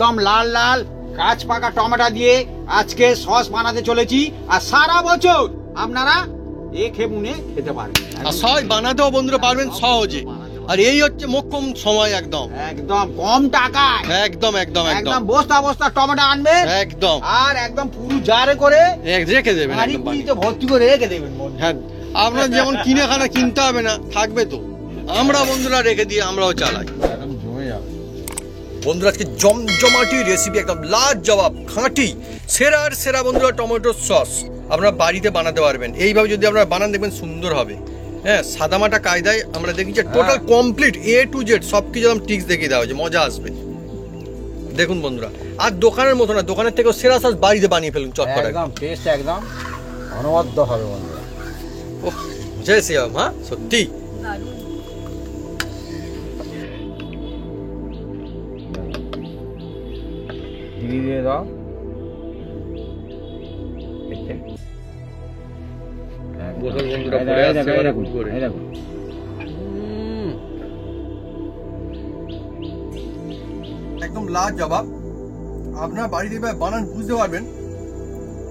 একদম লাল লাল গাছ পাকা টমেটো দিয়ে আজকে সস বানাতে চলেছি। আর সারা বছর আপনারা খেয়ে খেতে পারবেন, আর সবাই বানাতেও বন্ধুরা পারবেন সহজে। আর এই হচ্ছে মোক্ষম সময়, একদম একদম কম টাকায় একদম একদম একদম বস্তা বস্তা টমেটো আনবেন একদম, আর একদম পুরো জারে করে রেখে দেবেন, ভর্তি করে রেখে দেবেন। হ্যাঁ, আপনার যেমন কিনে খানা কিনতে হবে না, থাকবে তো। আমরা বন্ধুরা রেখে দিয়ে আমরাও চালাই, একদম জমে যাবে। বন্ধুরা আজকে জমজমাটি রেসিপি, একদম লাজবাব খাঁটি সেরার সেরা বন্ধুরা টমেটোর সস আপনারা বাড়িতে বানাতে পারবেন। এইভাবে যদি আপনারা বানান দেখবেন সুন্দর হবে। হ্যাঁ, সাদামাটা কায়দায় আমরা দেখি যে total complete A to Z সব কিছু একদম টিক্স দেখিয়ে দেওয়া হয়েছে, মজা আসবে। দেখুন বন্ধুরা, আর দোকানের মতো না, দোকানের থেকেও সেরা সস বাড়িতে বানিয়ে ফেলুন চট করে, একদম টেস্ট একদম অনবদ্য হবে বন্ধুরা। ওহ বুঝেছি, হ্যাঁ সত্যি। দিয়ে দাও, বোতল বন্ধুরা পড়ে আসছে মানে খুব করে। একদম লাজবাব। আপনার বাড়িতে বানান বুঝতে পারবেন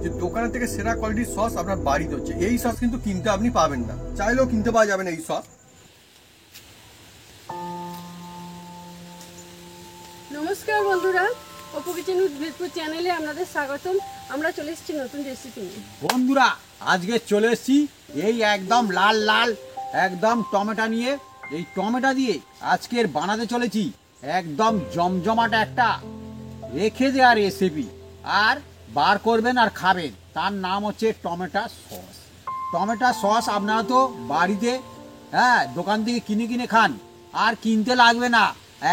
যে দোকানের থেকে সেরা কোয়ালিটির সস আপনার বাড়িতে হচ্ছে। এই সস কিন্তু কিনতে আপনি পাবেন না, চাইলেও কিনতে পাওয়া যাবে না এই সস। নমস্কার বন্ধুরা, অপু কিচেন উইথ ভেজপুর চ্যানেলে আপনাদের স্বাগতম। আমরা চলে এসেছি নতুন রেসিপি নিয়ে। বন্ধুরা আজকে চলে এসেছি এই একদম লাল লাল একদম টমেটো নিয়ে। এই টমেটো দিয়ে আজকের বানাতে চলেছি একদম জমজমাট একটা রেখে দেওয়া রেসিপি। আর বার করবেন আর খাবেন, তার নাম হচ্ছে টমেটো সস। টমেটো সস আপনারা তো বাড়িতে দোকান থেকে কিনে কিনে খান, আর কিনতে লাগবে না,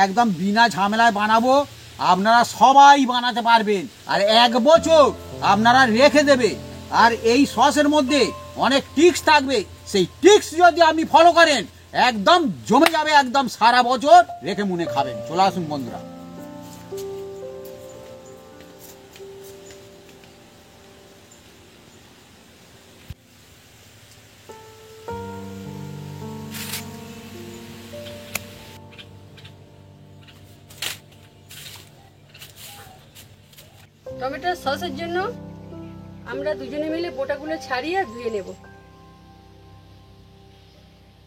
একদম বিনা ঝামেলায় বানাবো। আপনারা সবাই বানাতে পারবেন, আর 1 বছর আপনারা রেখে দেবে। আর এই সসের মধ্যে অনেক টিক্স থাকবে, সেই টিক্স যদি আপনি ফলো করেন একদম জমে যাবে, একদম সারা বছর রেখে মুনে খাবেন। চলে আসুন বন্ধুরা। টমেটোর সসের জন্য আমরা দুজনে মিলে বোটাগুলো ছাড়িয়ে ধুয়ে নেব।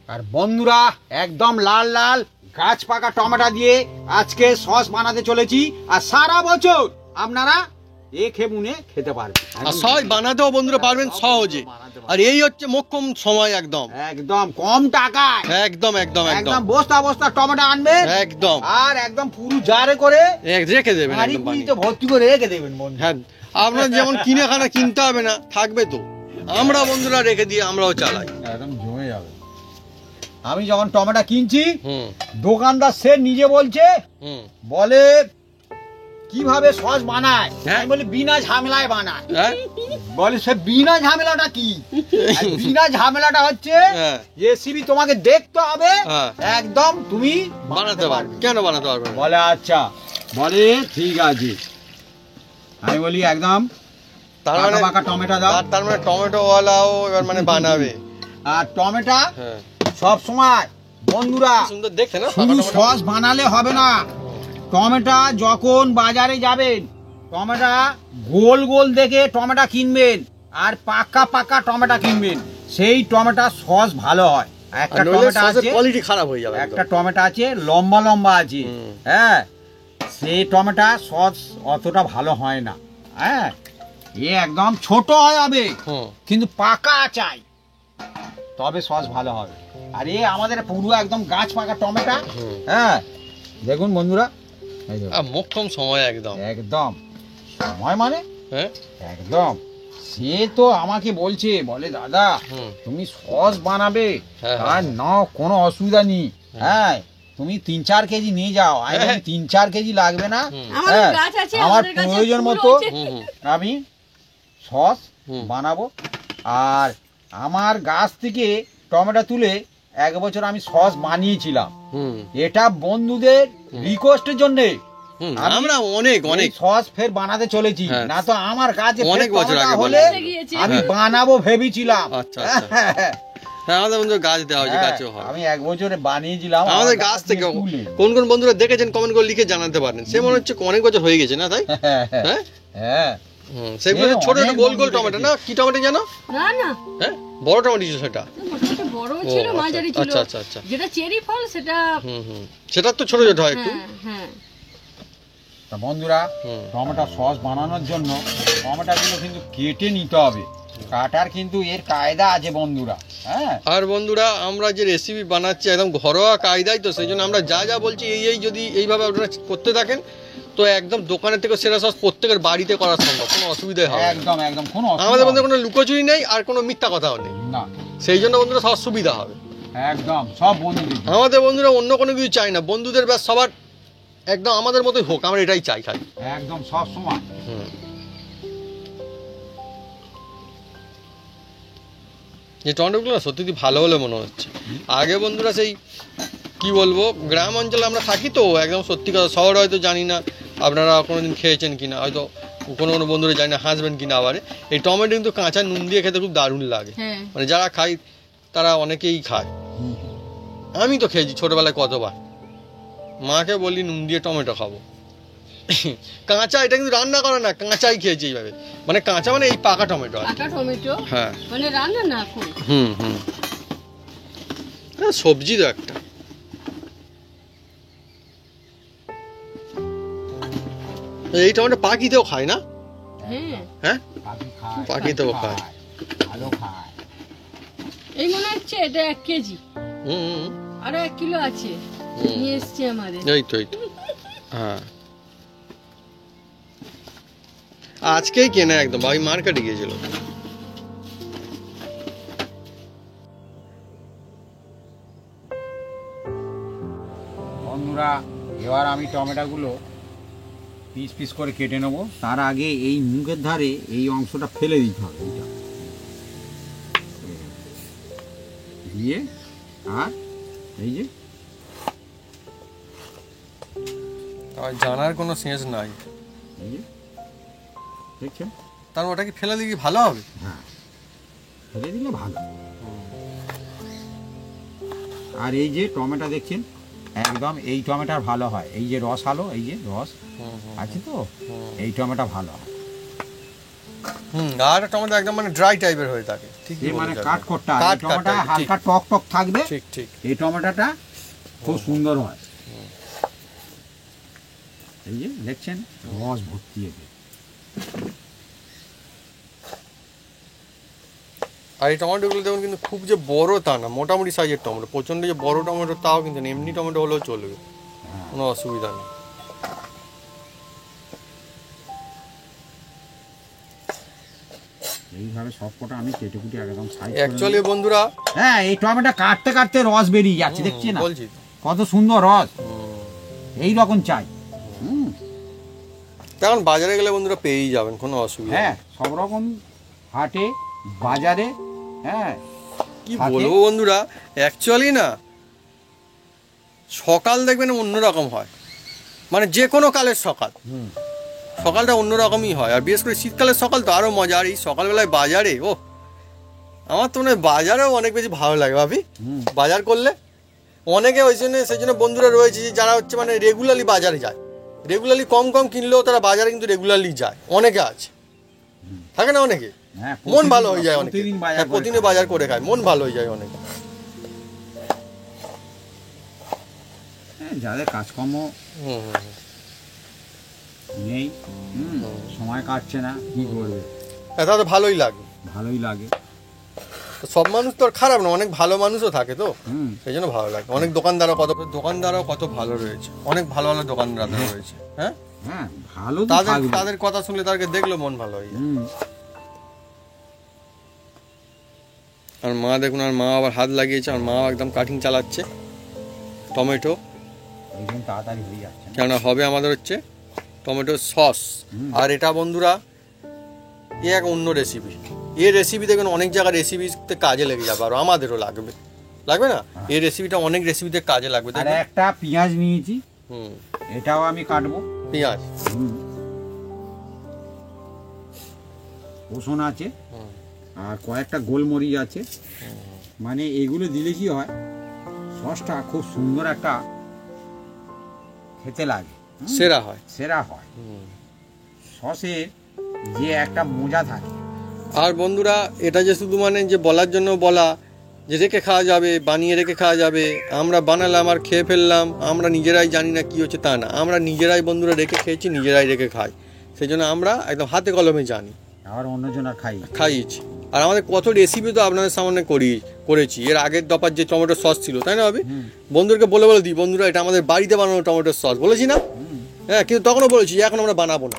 আর বন্ধুরা একদম লাল লাল গাছ পাকা টমেটো দিয়ে আজকে সস বানাতে চলেছি। আর সারা বছর আপনারা খেয়ে মুনে খেতে পারবেন, আর সবাই বানাতেও বন্ধুরা পারবেন সহজে। আর এই হচ্ছে মোক্ষম সময়, একদম একদম কম টাকায় একদম একদম একদম বস্তা বস্তা টমেটো আনবেন একদম, আর একদম পুরো জারে করে রেখে দেবেন, একদম বানিয়ে ভর্তি করে রেখে দেবেন। হ্যাঁ, আপনার যেমন কিনে খানা কিনতে হবে না, থাকবে তো। আমরা বন্ধুরা রেখে দিয়ে আমরাও চালাই, একদম জমে যাবে। আমি যখন টমেটো কিনছি, দোকানদার সে নিজে বলছে, বলে কিভাবে সস বানায়, আমি বলি বিনা ঝামেলায় বানায়। বলে সে বিনা ঝামেলাটা কি? বিনা ঝামেলাটা হচ্ছে রেসিপি তোমাকে দেখতে হবে, একদম তুমি বানাতে পারবে। কেন বানাতে পারবে? বলে আচ্ছা, বলে ঠিক আছে। আমি বলি একদম তার মানে পাকা টমেটো দাও। তার মানে টমেটো ওয়ালাও এবার মানে বানাবে। আর টমেটো সব সময় বন্ধুরা সুন্দর দেখতে না, শুধু সস বানালে হবে না। টমেটো যখন বাজারে যাবেন, টমেটো গোল গোল দেখে টমেটো কিনবেন, আর পাকা পাকা টমেটো কিনবেন, সেই টমেটো সস ভালো হয়। একটা টমেটো আছে কোয়ালিটি খারাপ হয়ে যাবে, একটা টমেটো আছে লম্বা লম্বা আছে, হ্যাঁ, সেই টমেটো সস অতটা ভালো হয় না। হ্যাঁ, একদম ছোট হবে কিন্তু পাকা চাই, তবে সস ভালো হবে। আর আমাদের পুরো একদম গাছ পাকা টমেটো। হ্যাঁ, দেখুন বন্ধুরা, মোক্ষম সময় একদম একদম সময় মানে একদম। সে তো আমাকে বলছে, বলে দাদা তুমি সস বানাবে, আর না কোনো অসুবিধা নেই, হ্যাঁ তুমি 3-4 কেজি নিয়ে যাও। আমি 3-4 কেজি লাগবে না, আমার প্রয়োজন মতো আমি সস বানাবো। আর আমার গাছ থেকে টমেটো তুলে 1 বছর আমি সস বানিয়েছিলাম। এটা বন্ধুদের রিকোয়েস্টের জন্য আমরা অনেক অনেক সস ফের বানাতে চলেছি, না তো আমার কাছে অনেক বছর আগে হলে আমি বানাবো ভেবেছিলাম। হ্যাঁ আমাদের বন্ধুরা গাছ দেওয়া হয়েছে, গাছেও হয়। আমি 1 বছরে বানিয়েছিলাম আমাদের গাছ থেকে কোন কোন বন্ধুরা দেখেছেন কমেন্ট করে লিখে জানাতে পারেন। সে মনে হচ্ছে অনেক বছর হয়ে গেছে না তাই? হ্যাঁ হ্যাঁ সেগুলো ছোট ছোট গোল গোল টমেটো না, কি টমেটো জানো? না না, হ্যাঁ বড় টমেটো ছিল সেটা। মোটামুটি বড় ছিল, মাঝারি ছিল। আচ্ছা আচ্ছা আচ্ছা। যেটা চেরি ফল সেটা সেটা তো ছোট ছোট হয় একটু। হ্যাঁ। তা বন্ধুরা, টমেটো সস বানানোর জন্য টমেটোগুলো কিন্তু কেটে নিতে হবে। কাটার কিন্তু এর কায়দা আছে বন্ধুরা। হ্যাঁ আর বন্ধুরা আমরা যে রেসিপি বানাচ্ছি একদম ঘরোয়া কায়দায়, তো সেই জন্য আমরা যা যা বলছি এই যদি এইভাবে আপনারা করতে থাকেন তো একদম দোকানের থেকে সেরা সস প্রত্যেকের বাড়িতে করা সম্ভব, কোনো অসুবিধাই হবে না। একদম একদম কোনো আমাদের মধ্যে কোনো লুকোচুরি নেই আর কোনো মিথ্যা কথাও নেই না, সেই জন্য বন্ধুরা সব সুবিধা হবে একদম সব বন্ধুদের। আমাদের বন্ধুরা অন্য কোনো কিছু চাই না, বন্ধুদের ব্যাস সবার একদম আমাদের মতোই হোক, আমরা এটাই চাই খালি। একদম সব সময়। এই টমেটোগুলো না সত্যি ভালো বলে মনে হচ্ছে। আগে বন্ধুরা সেই কি বলবো, গ্রাম অঞ্চলে আমরা থাকি তো একদম সত্যি কথা, শহরে হয়তো জানি না আপনারা কোনোদিন খেয়েছেন কিনা, হয়তো কোনো কোনো বন্ধুরা জানি না হাসবেন কিনা। আবার এই টমেটো কিন্তু কাঁচা নুন দিয়ে খেতে খুব দারুণ লাগে, মানে যারা খায় তারা অনেকেই খায়। আমি তো খেয়েছি ছোটবেলায় কতবার, মাকে বলি নুন দিয়ে টমেটো খাবো। কাঁচা, এটা কিন্তু রান্না করে না, কাঁচাই খেয়েছি এইভাবে, মানে কাঁচা মানে এই পাকা টমেটো। পাকা টমেটো, হ্যাঁ মানে রান্না না করে। সবজি তো একটা। এই টমেটো পাখিতেও খায় না? হ্যাঁ পাখিতেও খায়, ভালো খায়। এই মনে হচ্ছে এটা 1 কেজি, আরো 1 কিলো আছে, নিয়ে এসছি আমাদের। এই তো হ্যাঁ আজকেই কেনা একদম, ভাই মার্কেটে গিয়েছিল। বন্ধুরা এবার আমি টমেটোগুলো পিস পিস করে কেটে নেব। তার আগে এই মুখের ধারে এই অংশটা ফেলে দিতে হবে, এইটা দিয়ে আর এই যে জানার কোনো সেন্স নাই, এই যে দেখছেন, তার ওটা কি ফেলে দিলে ভালো হবে? হ্যাঁ ফেলে দিলে ভালো। আর এই যে টমেটো দেখছেন একদম এই টমেটোর ভালো হয়, এই যে রস আলো, এই যে রস আছে তো, এই টমেটো ভালো হয়। আর টমেটো একদম মানে ড্রাই টাইপের হয়ে থাকে, ঠিক মানে কাট করতে হয়, টমেটো হালকা টক টক থাকবে, ঠিক ঠিক। এই টমেটোটা খুব সুন্দর হয়। এই যে দেখছেন রস ভর্তি হবে। আর এই টমেটোগুলো দেখুন কিন্তু খুব যে বড় তা না, মোটামুটি সাইজের টমেটো, প্রচন্ড যে বড় টমেটো তাও কিন্তু এমনি টমেটো হলেও চলবে, কোনো অসুবিধা নেই। এইভাবে সব কটা আমি কেটে কুটে একদম সাইজ করে অ্যাকচুয়ালি বন্ধুরা, হ্যাঁ এই টমেটো কাটতে কাটতে রস বেরিয়ে যাচ্ছে, দেখছি না বলছি কত সুন্দর রস, এই রকম চাই। এখন বাজারে গেলে বন্ধুরা পেয়েই যাবেন, কোনো অসুবিধা হ্যাঁ সব রকম হাটে বাজারে। হ্যাঁ কি বলবো বন্ধুরা, অ্যাকচুয়ালি না সকাল দেখবেন অন্যরকম হয়, মানে যে কোনো কালের সকাল, সকালটা অন্যরকমই হয়। আর বিশেষ করে শীতকালের সকাল তো আরো মজা। আর এই সকালবেলায় বাজারে, ও আমার তো মনে হয় বাজারেও অনেক বেশি ভালো লাগে ভাবি, বাজার করলে অনেকে ওই জন্য সেই জন্য বন্ধুরা রয়েছে যারা হচ্ছে মানে রেগুলারলি বাজারে যায়, রেগুলারলি কম কম কিনলেও তারা বাজারে কিন্তু রেগুলারলি যায়, অনেকে আছে, থাকে না অনেকে, মন ভালো হয়ে যায় অনেকে, প্রতিদিন বাজার করে খায়, মন ভালো হয়ে যায় অনেকে। যাদের কাজকর্ম নেই, সময় কাটছে না, কি করবে, তাহলে ভালোই লাগে, ভালোই লাগে। সব মানুষ তো আর খারাপ না, অনেক ভালো মানুষও থাকে তো, সেই জন্য ভালো লাগে। অনেক দোকানদারও কত ভালো রয়েছে, অনেক ভালো ভালো দোকানদার রয়েছে। হ্যাঁ হ্যাঁ ভালো, তাদের কথা শুনলে তাদেরকে দেখলো মন ভালো হয়ে যায়। আর মা দেখুন, আর মা আবার হাত লাগিয়েছে, আর মা একদম কাটিং চালাচ্ছে টমেটো, তাড়াতাড়ি হয়ে যাচ্ছে, কেননা হবে আমাদের হচ্ছে টমেটো সস। আর এটা বন্ধুরা এ এক অন্য রেসিপি, এই রেসিপি দেখুন অনেক জায়গায় রেসিপিতে কাজে লেগে যাবে, আর আমাদেরও লাগবে না, এই রেসিপিটা অনেক রেসিপিতে কাজে লাগবে। আর একটা পেঁয়াজ নিয়েছি, এটাও আমি কাটবো, পেঁয়াজ রসুন আছে, আর কয়েকটা গোলমরিচ আছে, মানে এগুলো দিলে কি হয়, সসটা খুব সুন্দর একটা খেতে লাগে, সেরা হয়। সেরা হয়। সসের যে একটা মজা থাকে। আর বন্ধুরা এটা যে শুধু মানে যে বলার জন্য বলা যে রেখে খাওয়া যাবে, বানিয়ে রেখে খাওয়া যাবে, আমরা বানালাম আর খেয়ে ফেললাম, আমরা নিজেরাই জানি না কি হচ্ছে তা না, আমরা নিজেরাই বন্ধুরা রেখে খেয়েছি, নিজেরাই রেখে খাই, সেই জন্য আমরা একদম হাতে কলমে জানি, আবার অন্যজন আর খাইয়েছি। আর আমাদের কত রেসিপি তো আপনাদের সামনে করেছি। এর আগের দফার যে টমেটো সস ছিল, তাই না ভাবি, বন্ধুদেরকে বলে দিই বন্ধুরা এটা আমাদের বাড়িতে বানানো টমেটোর সস, বলেছি না? হ্যাঁ, কিন্তু তখনও বলেছি এখন আমরা বানাবো না,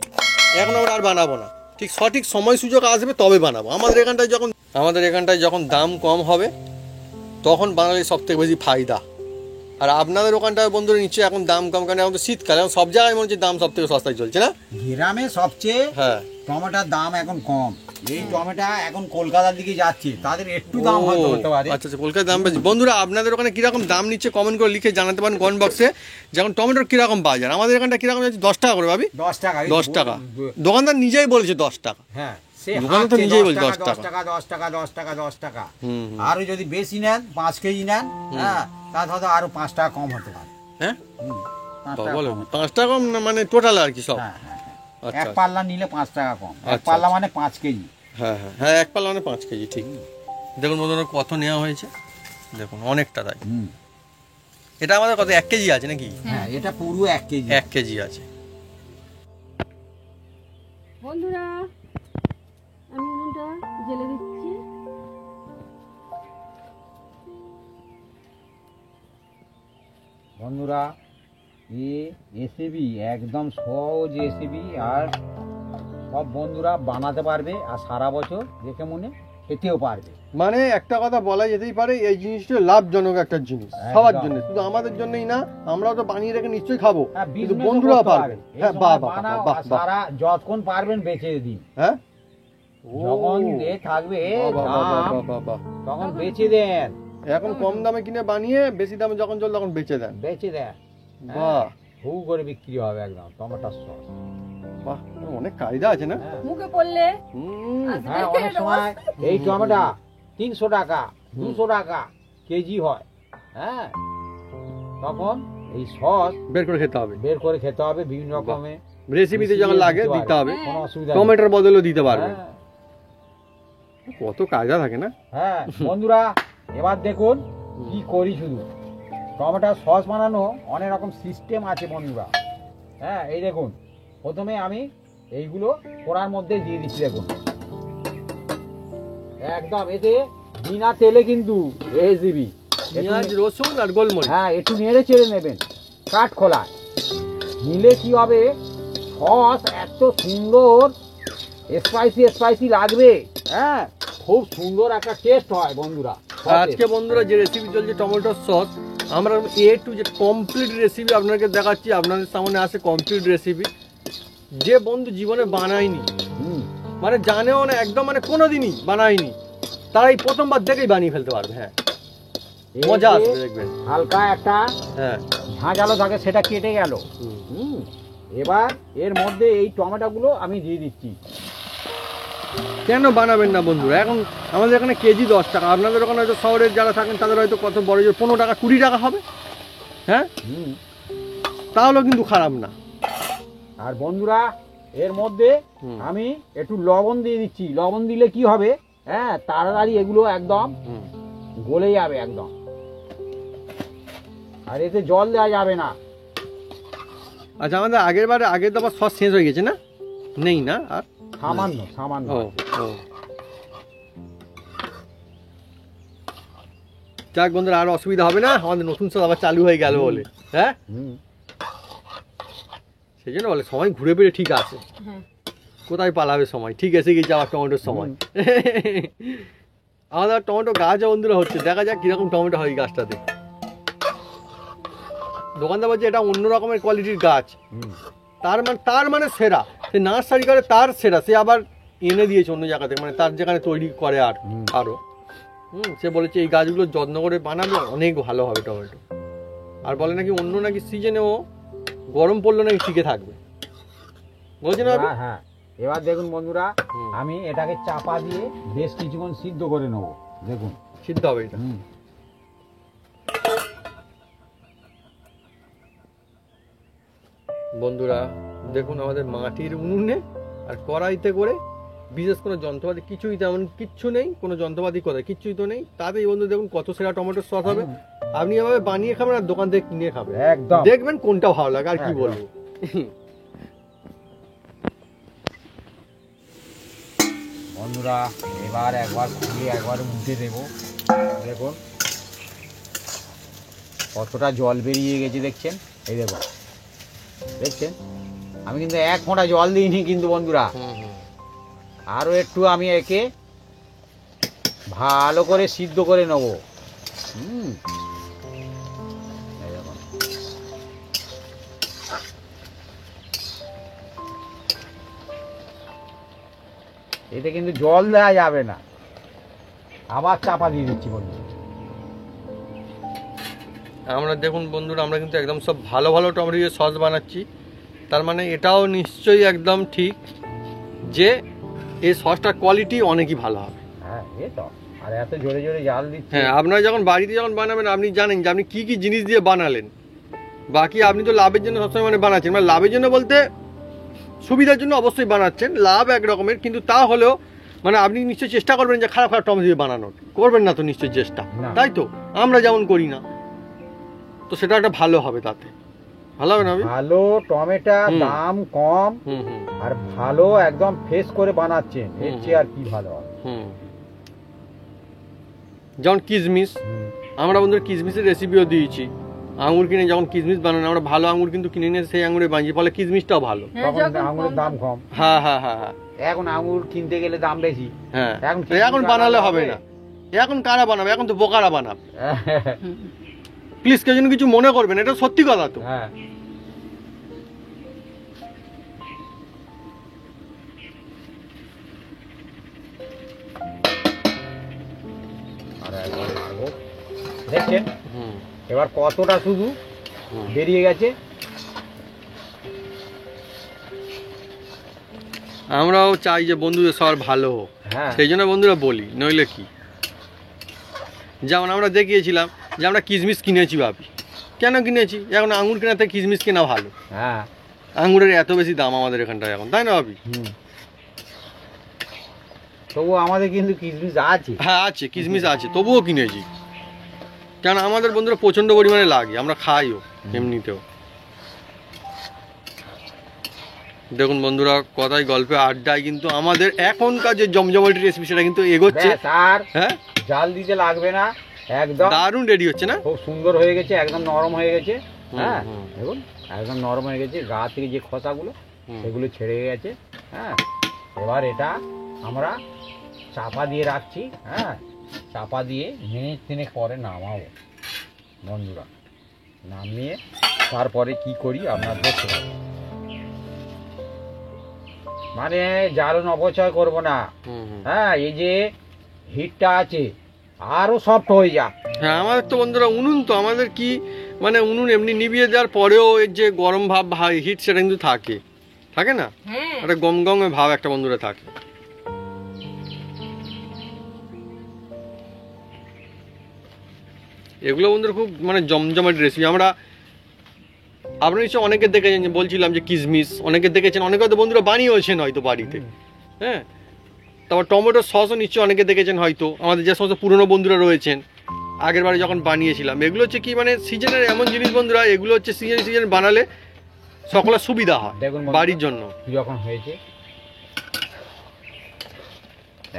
এখন আমরা আর বানাবো না, ঠিক সঠিক সময় সুযোগ আসবে তবে বানাবো। আমাদের এখানটায় যখন দাম কম হবে তখন বানালে সব থেকে বেশি ফায়দা। আর আপনাদের ওখানটায় বন্ধুরা নিশ্চয়ই এখন দাম কম, কারণ এখন তো শীতকাল, এখন সব জায়গায় মনে হচ্ছে দাম সব থেকে সস্তায় চলছে না? গ্রামে সবচেয়ে হ্যাঁ, টমেটোর দাম এখন কম। এই টমেটো এখন কলকাতার দিকে যাচ্ছে, তাদের একটু দাম হয়তো হতে পারে। আচ্ছা, কলকাতার দাম বেশি। বন্ধুরা আপনাদের ওখানে কিরকম দাম নিচ্ছে কমেন্ট করে লিখে জানাতে পারেন কমেন্ট বক্সে। যেমন টমেটোর কিরকম বাজার, আমাদের এখানটা কিরকম যাচ্ছে 10 টাকা করে ভাবি, 10 টাকা। 10 টাকা দোকানদার নিজেই বলেছে 10 টাকা। হ্যাঁ, দোকানে তো নিজেই বলছে 10 টাকা। 10 টাকা। আর যদি বেশি নেন 5 কেজি নেন, হ্যাঁ, তাহলে হয়তো আরো 5 টাকা কম হতে পারে। হ্যাঁ, 5 টাকা বলো কম। 5 টাকা কম না, মানে টোটাল আর কি সব? হ্যাঁ, হ্যাঁ, আচ্ছা, এক পাল্লা নিলে 5 টাকা কম। এক আচ্ছা, পাল্লা মানে 5 কেজি। হ্যাঁ হ্যাঁ হ্যাঁ, এক পাল্লা মানে 5 কেজি, ঠিক। দেখুন বন্ধুরা কত নেওয়া হয়েছে, দেখুন অনেকটা। তাই এটা আমাদের কত 1 কেজি আছে নাকি? হ্যাঁ, এটা পুরো 1 কেজি। 1 কেজি আছে। বন্ধুরা আমি উনুনটা জেলে দিচ্ছি। বন্ধুরা এই রেসিপি একদম সহজ রেসিপি, আর সব বন্ধুরা বানাতে পারবে, আর সারা বছর দেখে মনে খেতেও পারবে। মানে একটা কথা বলা যেতেই পারে, এই জিনিসটা লাভজনক একটা জিনিস সবার জন্য, শুধু আমাদের জন্যই না, আমরাও তো বানিয়ে রেখে নিশ্চয়ই খাবো, কিন্তু বন্ধুরাও পারবে। হ্যাঁ, বাহ বাহ বাহ, সারা যতক্ষণ পারবেন বেচে দিন। হ্যাঁ, যখন এ থাকবে তখন বেচে দেন। এখন কম দামে কিনে বানিয়ে বেশি দামে যখন চল তখন বেচে দেন। বেচে দেন, বাহ, হু করে বিক্রি হবে একদম টমেটোর সস। বাহ, অনেক কায়দা আছে না? মুখে পড়লে হ্যাঁ, অনেক সময় এই টমেটো 300 টাকা 200 টাকা কেজি হয়। হ্যাঁ, তখন এই সস বের করে খেতে হবে, বের করে খেতে হবে বিভিন্ন রকমের রেসিপিতে যখন লাগে দিতে হবে, কোনো অসুবিধা টমেটোর বদলেও দিতে পারবে। হ্যাঁ, কত কায়দা থাকে না? হ্যাঁ বন্ধুরা, এবার দেখুন কি করি। শুধু টমেটোর সস বানানো অনেক রকম সিস্টেম আছে বন্ধুরা। হ্যাঁ, এই দেখুন প্রথমে আমি এইগুলো কড়ার মধ্যে দিয়ে দিচ্ছি। দেখুন একদম এতে বিনা তেলে কিন্তু রেসিপি। পেঁয়াজ, রসুন আর গোলমরিচ। হ্যাঁ, একটু নেড়ে চেড়ে নেবেন কাঠ খোলা, নিলে কি হবে সস এত সুন্দর স্পাইসি লাগবে। হ্যাঁ, খুব সুন্দর একটা টেস্ট হয় বন্ধুরা। আজকে বন্ধুরা যে রেসিপি চলছে টমেটোর সস, আমরা এ টু জেড কমপ্লিট রেসিপি আপনাদেরকে দেখাচ্ছি, আপনাদের সামনে আসে কমপ্লিট রেসিপি। যে বন্ধু জীবনে বানায়নি, মানে জানেও না একদম, মানে কোনোদিনই বানায়নি, তারা এই প্রথমবার দেখেই বানিয়ে ফেলতে পারবে। হ্যাঁ, মজা আসবে দেখবেন। হালকা একটা হ্যাঁ, ঝাঁঝালো থাকে, সেটা কেটে গেল। এবার এর মধ্যে এই টমেটোগুলো আমি দিয়ে দিচ্ছি। কেন বানাবেন না বন্ধুরা? এখন আমাদের এখানে কেজি 10 টাকা, আপনাদের ওখানে হয়তো শহরের যারা থাকেন তাদের হয়তো কত বড় 15 টাকা 20 টাকা হবে। হ্যাঁ, তাহলেও কিন্তু খারাপ না। আর বন্ধুরা এর মধ্যে আমি একটু লবণ দিয়ে দিচ্ছি। লবণ দিলে কি হবে, হ্যাঁ, তাড়াতাড়ি এগুলো একদম গলে যাবে একদম। আর এতে জল দেওয়া যাবে না। আচ্ছা, আমাদের আগের দফা সস শেষ হয়ে গেছে না? নেই না আর? সামান্য। যাক বন্ধুরা, আর অসুবিধা হবে না, আমাদের নতুন সস আবার চালু হয়ে গেল বলে। হ্যাঁ, সেই জন্য বলে সময় ঘুরে ফিরে ঠিক আছে, কোথায় পালাবে সময়, ঠিক এসে গেছে আবার টমেটোর সময়। আমাদের টমেটো গাছও বন্ধুরা হচ্ছে, দেখা যাক কিরকম টমেটো হয় গাছটাতে। দোকানদার বলছে এটা অন্য রকমের কোয়ালিটির গাছ, তার মানে সেরা, সে নার্সারি করে তার সেরা, সে আবার এনে দিয়েছে অন্য জায়গা থেকে, মানে তার যেখানে তৈরি করে আরো সে বলেছে এই গাছগুলো যত্ন করে বানাবে, অনেক ভালো হবে টমেটো। আর বলে নাকি অন্য নাকি সিজনেও গরম পড়লে নাকি টিকে থাকবে, বলছে না? হ্যাঁ, এবার দেখুন বন্ধুরা, আমি এটাকে চাপা দিয়ে বেশ কিছুক্ষণ সিদ্ধ করে নেবো। দেখুন সিদ্ধ হবে এটা। বন্ধুরা দেখুন আমাদের মাটির উনুনে আর কড়াইতে করে, বিশেষ কোনো যন্ত্রপাতি কিছুই তেমন কিচ্ছু নেই, কোনো যন্ত্রপাতি করে কিচ্ছুই তো নেই, তাতেই বন্ধু দেখুন কত সেরা টমেটোর সস হবে। আপনি এভাবে বানিয়ে খাবেন আর দোকান থেকে কিনে খাবেন, একদম দেখবেন কোনটা ভালো লাগে। আর কি বলবো, বন্ধুরা এবার একবার খুলে একবার উঠে দেবো। দেখুন কতটা জল বেরিয়ে গেছে, দেখছেন? এই দেখুন, দেখছেন? আমি কিন্তু এক ফোঁটা জল দিইনি কিন্তু বন্ধুরা, আরও একটু আমি একে ভালো করে সিদ্ধ করে নেব। এই দেখুন, এতে কিন্তু জল দেওয়া যাবে না। আবার চাপা দিয়ে দিচ্ছি বন্ধু। আমরা দেখুন বন্ধুরা, আমরা কিন্তু একদম সব ভালো ভালো টমেটো দিয়ে সস বানাচ্ছি। তার মানে এটাও নিশ্চয়ই একদম ঠিক যে এই সসটার কোয়ালিটি অনেকই ভালো হবে। হ্যাঁ, এই তো। আর এত জোরে জোরে জাল দিচ্ছি। হ্যাঁ, আপনারা যখন বাড়িতে যখন বানাবেন আপনি জানেন যে আপনি কি কি জিনিস দিয়ে বানালেন। বাকি আপনি তো লাভের জন্য সবসময় মানে বানাচ্ছেন, মানে লাভের জন্য বলতে সুবিধার জন্য অবশ্যই বানাচ্ছেন, লাভ এক রকমের, কিন্তু তা হলেও মানে আপনি নিশ্চয়ই চেষ্টা করবেন যে খারাপ খারাপ টমেটো দিয়ে বানানোর, করবেন না তো নিশ্চয়ই চেষ্টা, তাই তো? আমরা যেমন করি না, তো সেটা একটা ভালো হবে, তাতে ভালো হবে না? ভালো টমেটো, দাম কম, আর ভালো একদম ফ্রেশ করে বানাচ্ছেন, এর চেয়ে আর কি ভালো হবে? যেমন কিশমিশ, আমরা বন্ধুরা কিশমিশের রেসিপিও দিয়েছি। আঙুর কিনে যখন কিশমিশ বানানো, আমরা ভালো আঙুর কিন্তু কিনে নিয়ে সেই আঙুরে বানিয়ে, ফলে কিশমিশটাও ভালো। তখন আঙুরের দাম কম। হ্যাঁ হ্যাঁ হ্যাঁ হ্যাঁ, এখন আঙুর কিনতে গেলে দাম বেশি। হ্যাঁ, এখন বানালে হবে না। এখন কারা বানাবে? এখন তো বোকারা বানাবে। প্লিজ কেউ যেন কিছু মনে করবেন, এটা সত্যি কথা তো। হ্যাঁ, দেখছেন এবার কতটা শুধু বেরিয়ে গেছে। আমরাও চাই যে বন্ধুদের সবার ভালো হোক, সেই জন্য বন্ধুরা বলি, নইলে কি। যেমন আমরা দেখিয়েছিলাম যে আমরা কিশমিশ কিনেছি, ভাবি কেন কিনেছি? এখন আঙুর কেনা থেকে কিশমিশ কেনা ভালো। হ্যাঁ, আঙুরের এত বেশি দাম আমাদের এখানটায় এখন, তাই না ভাবি? তবুও আমাদের কিন্তু কিশমিশ আছে। হ্যাঁ আছে, কিশমিশ আছে, তবুও কিনেছি, কেন আমাদের বন্ধুরা প্রচন্ড পরিমাণে লাগে, আমরা খাইও এমনিতেও। দেখুন বন্ধুরা, কথায় গল্পে আড্ডায় কিন্তু আমাদের এখনকার যে জমজমাটি রেসিপি সেটা কিন্তু এগোচ্ছে। হ্যাঁ, জাল দিতে লাগবে না, একদম দারুণ রেডি হচ্ছে না? খুব সুন্দর হয়ে গেছে, একদম নরম হয়ে গেছে। হ্যাঁ দেখুন, একদম নরম হয়ে গেছে, গা থেকে যে খোসাগুলো সেগুলো ছেড়ে গেছে। হ্যাঁ, এবার এটা আমরা চাপা দিয়ে রাখছি। হ্যাঁ, চাপা দিয়ে মিনিট 3 পরে নামাবো বন্ধুরা। নামিয়ে তারপরে কি করি আপনার দেখতে পাবেন। মানে জ্বালন অপচয় করব না। হ্যাঁ, এই যে হিটটা আছে আরো সফট হয়ে যাক। হ্যাঁ, আমাদের তো বন্ধুরা উনুন, তো আমাদের কি মানে উনুন এমনি নিভিয়ে দেওয়ার পরেও এর যে গরম ভাব হিট সেটা কিন্তু থাকে না? একটা গম গমে ভাব একটা বন্ধুরা থাকে। এগুলো বন্ধুরা খুব মানে জমজমাট রেসিপি। আপনারা নিশ্চয় অনেকে দেখেছেন, যে বলছিলাম যে কিশমিশ অনেকে দেখেছেন, অনেকে হয়তো বন্ধুরা বানিয়েছেন হয়তো বাড়িতে। হ্যাঁ, তারপর টমেটোর সসও নিশ্চয়ই অনেকে দেখেছেন হয়তো, আমাদের যে সমস্ত পুরনো বন্ধুরা রয়েছেন আগের বারে যখন বানিয়েছিলাম। এগুলো হচ্ছে কি মানে সিজনের এমন জিনিস বন্ধুরা, এগুলো হচ্ছে সিজন বানালে সকলের সুবিধা হয় বাড়ির জন্য। যখন হয়েছে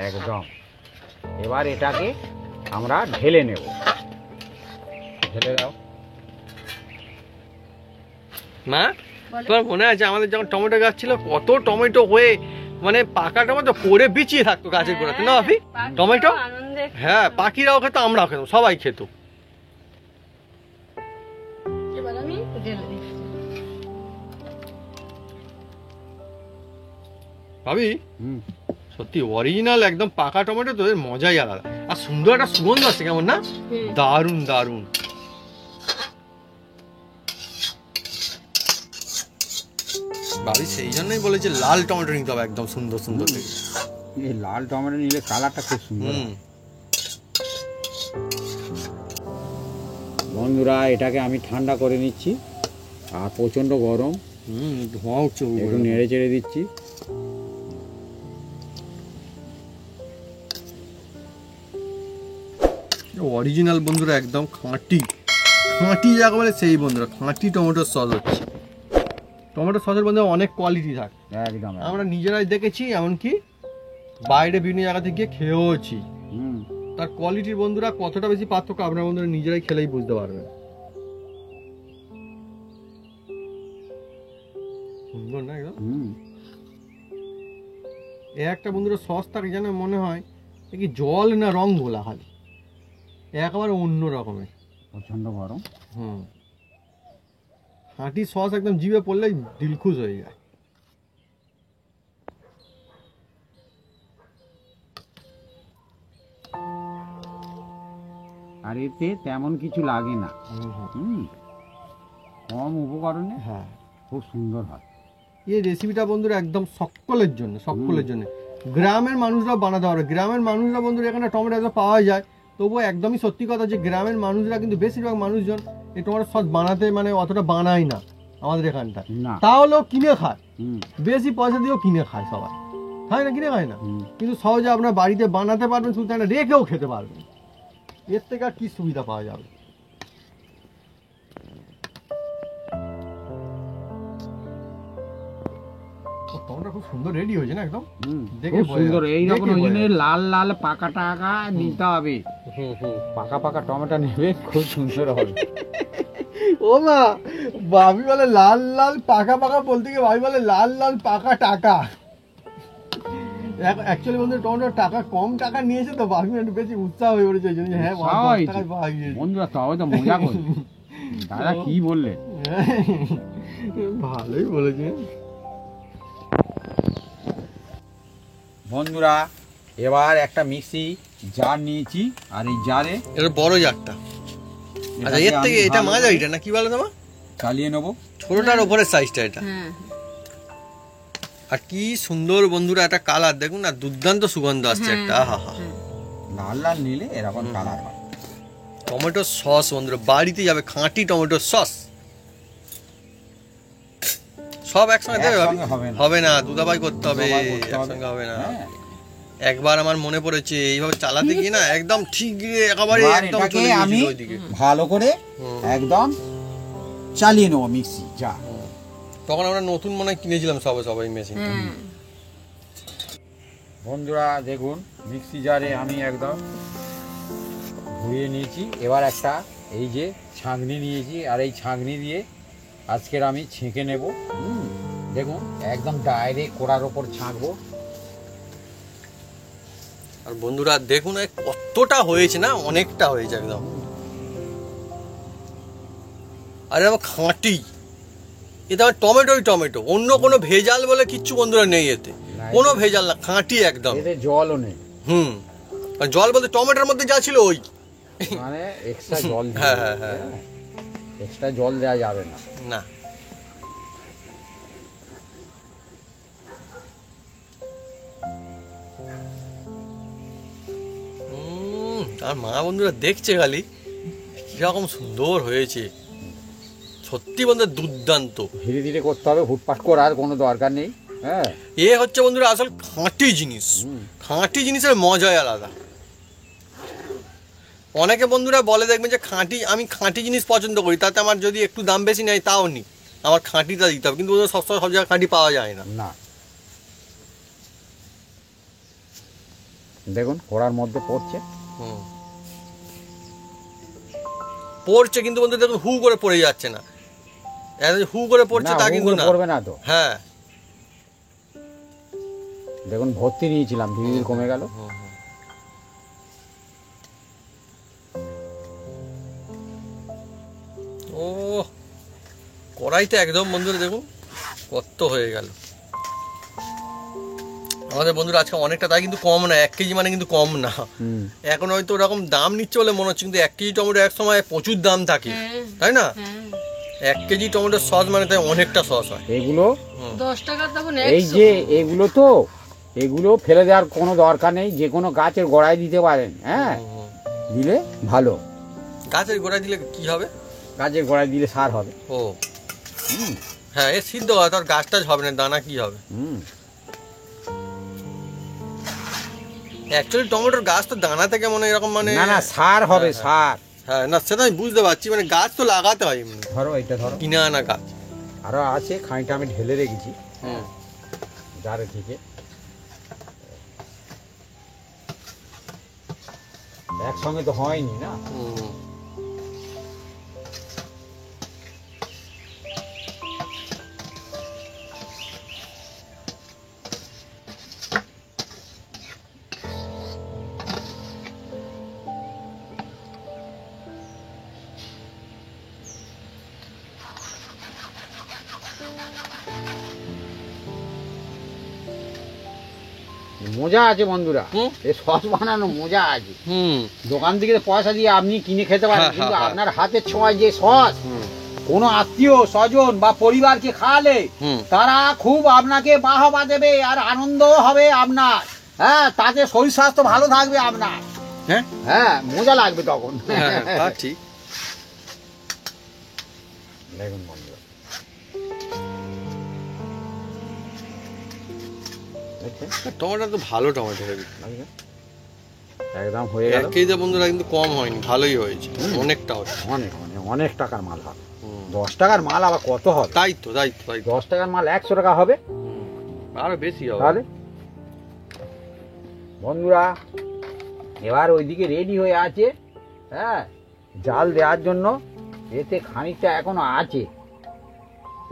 একদম, এবার এটাকে আমরা ঢেলে নেব। ঢেলে দাও মা। তোমার মনে আছে আমাদের যখন টমেটো গাছ ছিল, কত টমেটো হয়ে মানে পাকা টমেটো পড়ে বিছিয়ে থাকতো গাছের গোড়াতে, না ভাবি? টমেটো, হ্যাঁ, পাখিরাও খেত, আমরাও খেতাম, সবাই খেত। ভাবি সত্যি অরিজিনাল একদম পাকা টমেটো তো এর মজাই আলাদা, আর সুন্দর একটা সুগন্ধ আছে, কেমন না? দারুণ দারুণ। ভাবি সেই জন্যই বলেছে লাল টমেটো নিতে হবে, একদম সুন্দর সুন্দর থেকে। এই লাল টমেটো নিলে কালারটা খুব সুন্দর। বন্ধুরা এটাকে আমি ঠান্ডা করে নিচ্ছি, আর প্রচণ্ড গরম, ধোঁয়া উঠছে একটু নেড়ে চেড়ে দিচ্ছি। অরিজিনাল বন্ধুরা, একদম খাঁটি খাঁটি যাকে বলে সেই বন্ধুরা, খাঁটি টমেটোর সস হচ্ছে। টমেটো সসের বন্ধুরা অনেক কোয়ালিটি থাকে, একদম আমরা নিজেরাই দেখেছি, এমনকি বাইরে বিভিন্ন জায়গাতে গিয়ে খেয়েওছি। তার কোয়ালিটির বন্ধুরা কতটা বেশি পার্থক্য আপনারা বন্ধুরা নিজেরাই খেলেই বুঝতে পারবেন। সুন্দর না একদম। এ একটা বন্ধুরা সস থাকে যেন মনে হয় এ কি জল না রং ঘোলা, খালি একেবারে অন্য রকমের, প্রচণ্ড গরম। খাঁটি সস একদম জিভে পড়লে দিলখুশ হয়ে যায়। আর এতে তেমন কিছু লাগে না, কম উপকরণে হ্যাঁ খুব সুন্দর হয়। এই রেসিপিটা বন্ধুরা একদম সকলের জন্য, সকলের জন্য। গ্রামের মানুষরা বানাতে পারবে। গ্রামের মানুষরা বন্ধুরা এখানে টমেটো এত পাওয়া যায়, তবুও একদমই সত্যি কথা যে গ্রামের মানুষরা কিন্তু বেশিরভাগ মানুষজন এই টমেটো সস বানাতে মানে অতটা বানায় না আমাদের এখানটা, তাহলেও কিনে খায়, বেশি পয়সা দিয়েও কিনে খায় সবাই, খায় না, কিনে খায় না। কিন্তু সহজে আপনার বাড়িতে বানাতে পারবেন, শুধু তাই না রেখেও খেতে পারবেন। এর থেকে আর কি সুবিধা পাওয়া যাবে। টমেটো খুব সুন্দর রেডি হয়েছে না একদম, দেখে খুব সুন্দর। এইরকম ওই জন্য লাল লাল পাকা টাকা নিতে হবে, পাকা পাকা টমেটো নেবে, খুব সুন্দর হবে। ও মা, ভাবি বলে লাল লাল পাকা পাকা বলতে গিয়ে ভাবি বলে লাল লাল পাকা টাকা। অ্যাকচুয়ালি বন্ধু টমেটো টাকা কম টাকা নিয়েছে তো ভাবি একটু বেশি উৎসাহ হয়ে পড়েছে। হ্যাঁ বন্ধুরা তবে তো মজা করি, দাদা কি বললে, ভালোই বলেছে। বন্ধুরা এবার একটা মিক্সি জার নিয়েছি, আর এই জারে এটা বড় জারটা, আচ্ছা এর থেকে এটা মাঝারিটা না কি বলো তোমার, চালিয়ে নেবো, ছোটটার উপরের সাইজটা এটা। আর কি সুন্দর বন্ধুরা একটা কালার দেখুন না, দুর্দান্ত সুগন্ধ আসছে একটা, আহা হা। লাল লাল নিলে এরকম কালার হয়। টমেটো সস বন্ধুরা বাড়িতে যাবে, খাঁটি টমেটো সস। সব একসঙ্গে দেবে হবে না, দুধাবাই করতে হবে, একসঙ্গে হবে না। একবার আমার মনে পড়েছে এইভাবে চালাতে গিয়ে না একদম ঠিক একেবারে একদম চলে আমি গেছিল ওইদিকে। ভালো করে একদম চালিয়ে নেবো মিক্সি যা। তখন আমরা নতুন মনে হয় কিনেছিলাম সবাই মেশিন। বন্ধুরা দেখুন মিক্সি জারে আমি একদম ধুয়ে নিয়েছি। এবার একটা এই যে ছাঁকনি নিয়েছি, আর এই ছাঁকনি দিয়ে আজকের আমি ছেঁকে নেব। দেখুন একদম ডাইরেক্ট কোড়ার ওপর ছাঁকবো। আর বন্ধুরা দেখুন কতটা হয়েছে না, অনেকটা হয়েছে একদম। আরে আমার খাঁটি, এটা আমার টমেটো, অন্য কোনো ভেজাল বলে কিচ্ছু বন্ধুরা নেই এতে, কোনো ভেজাল না, খাঁটি একদম। এতে জলও নেই। আর জল বলতে টমেটোর মধ্যে যা ছিল ওই, মানে এক্সট্রা জল। হ্যাঁ এক্সট্রা জল দেওয়া যাবে না। না আর মা বন্ধুরা দেখছে খালি কিরকম সুন্দর হয়েছে, সত্যি বন্ধুরা দুর্দান্ত। ধীরে ধীরে করতে হবে, হুটপাট করার কোনো দরকার নেই। হ্যাঁ এ হচ্ছে বন্ধুরা আসল খাঁটি জিনিস, খাঁটি জিনিসের মজাই আলাদা। অনেকে বন্ধুরা বলে দেখবেন যে আমি খাঁটি জিনিস পছন্দ করি, তাতে আমার যদি একটু দাম বেশি নেয় তাও নি, আমার খাঁটিটা দিতে হবে। কিন্তু সবসময় সব জায়গায় খাঁটি পাওয়া যায় না। দেখুন কোড়ার মধ্যে পড়ছে, কিন্তু বন্ধু দেখুন হু করে পড়ে যাচ্ছে না, হু করে পড়ছে তা কিন্তু না, পড়বে না তো। হ্যাঁ দেখুন ভর্তি নিয়েছিলাম, ধীরে ধীরে কমে গেল। ও কড়াইতে একদম বন্ধুরা দেখুন কত হয়ে গেল আমাদের বন্ধুরা আজকে অনেকটা, তাই কিন্তু কম না, 1 কেজি মানে কিন্তু কম না। এখন হয়তো ওরকম দাম নিচ্ছে বলে মনে হচ্ছে, কিন্তু 1 কেজি টমেটো এক সময় প্রচুর দাম থাকে, তাই না? 1 কেজি টমেটো সস মানে তাই অনেকটা সস হয়। এগুলো 10 টাকার তখন এই যে এগুলো তো এগুলো ফেলে দেওয়ার কোনো দরকার নেই, যে কোনো গাছের গোড়ায় দিতে পারেন। হ্যাঁ দিলে ভালো, গাছের গোড়ায় দিলে কি হবে? গাছের গোড়ায় দিলে সার হবে। ও হুম হ্যাঁ, এ সিদ্ধ হয়, তোর গাছটা হবে না, দানা কি হবে? হুম অ্যাকচুয়ালি টমেটোর গাছ তো দানা থেকে মনে এরকম মানে না না সার হবে, হ্যাঁ, সার। হ্যাঁ না সেটা আমি বুঝতে পারছি, মানে গাছ তো লাগাতে হয় এমনি, ধরো এটা ধরো, কিনে আনা গাছ। আরো আছে, খানিকটা আমি ঢেলে রেখেছি হুম জারে থেকে। একসঙ্গে তো হয়নি না। হুম। মজা আছে বন্ধুরা, হুম। এই সস বানানো মজা আছে। হুম দোকান থেকে পয়সা দিয়ে আপনি কিনে খেতে পারেন, হ্যাঁ, কিন্তু হ্যাঁ, আপনার হাতের ছোঁয়ায় যে সস হুম কোনো আত্মীয় স্বজন বা পরিবারকে খাওয়ালে হুম। তারা খুব আপনাকে বাহবা দেবে আর আনন্দ হবে আপনার। হ্যাঁ, তাতে শরীর স্বাস্থ্য ভালো থাকবে আপনার। হ্যাঁ হ্যাঁ, মজা লাগবে তখন। হ্যাঁ, তা ঠিক। দেখুন বন্ধুরা, দেখছেন? টমেটো তো ভালো টমেটো হবে। দেখছেন? একদম হয়ে গেল। 1 কেজি বন্ধুরা কিন্তু কম হয়নি, ভালোই হয়েছে, হুম। অনেকটা হয়েছে। অনেক অনেক অনেক টাকার মাল হবে। হুম। 10 টাকার মাল আবার কত হবে? তাই তো তাই তো তাই তো। 10 টাকার মাল 100 টাকা হবে আরো বেশি হবে। তাহলে। বন্ধুরা, এবার ওইদিকে রেডি হয়ে আছে। হ্যাঁ, জাল দেওয়ার জন্য এতে খানিকটা এখনো আছে,